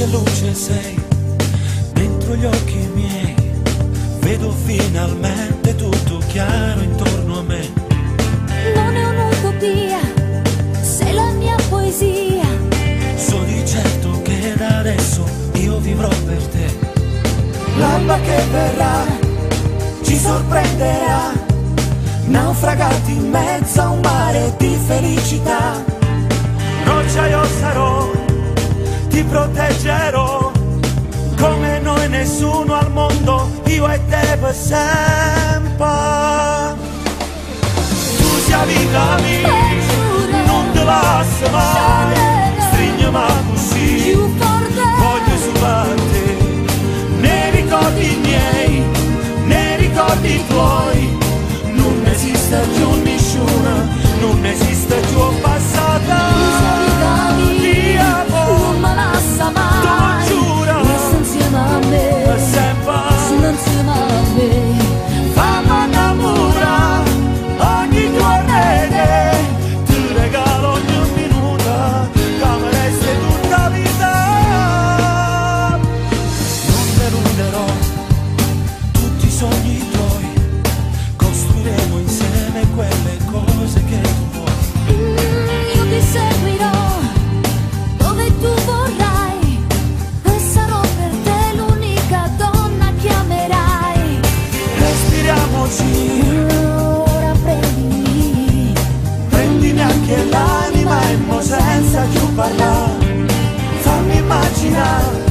che luce sei dentro gli occhi miei, vedo finalmente tutto chiaro intorno a me. Non è un'utopia, sei la mia poesia. So di certo che da adesso io vivrò per te. L'alba che verrà ci sorprenderà, naufragati in mezzo a un mare di felicità. Roccia io sarò, ti proteggerò, come noi nessuno al mondo, io e te per sempre. Tu sei vita mia, non te lascio mai, stringiami così, voglio sull'arte, nei ricordi miei, nei ricordi tuoi, non esiste più nessuno, non esiste più passata. Non me lascia mai, resta insieme a me, sono insieme a me. Fammi innamorare ogni giorno ti regalo ogni minuto, come resta tutta vita. Non deluderò tutti i sogni tuoi, costruiremo insieme quelle cose che tu vuoi. Io ti seguirò dove tu vorrai e sarò per te l'unica donna che amerai. Respiriamoci, Ora prendimi anche l'anima e mo senza più parlare. Fammi immaginare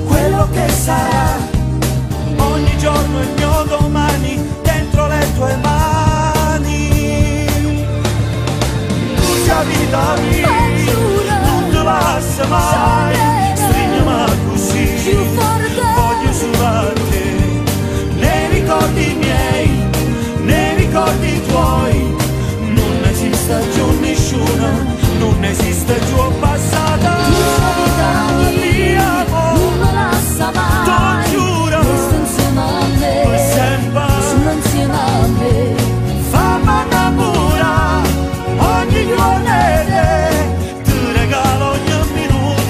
quello che sarà, ogni giorno il mio domani dentro le tue mani. Tu sei vita mia, non te lascio mai, stringiami così, voglio sull'arte, nei ricordi miei, nei ricordi tuoi, non esiste più nessuno, non esiste più passata. Via, non me lascia mai, ti giuro, resta insieme a me, per sempre. sono insieme a me. Fammi innamorare ogni giorno ti regalo ogni minuto.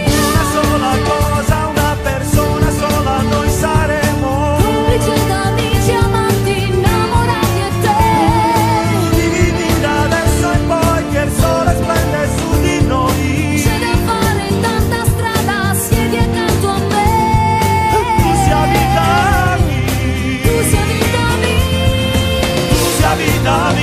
Una sola cosa, una persona sola noi saremo, Complice d'amici, amanti, innamorati e te. divini da adesso in poi che il sole splende su di noi. C'è da fare tanta strada, siedi accanto a me. Tu sei vita mia, Tu sei vita mia. tu sei vita mia.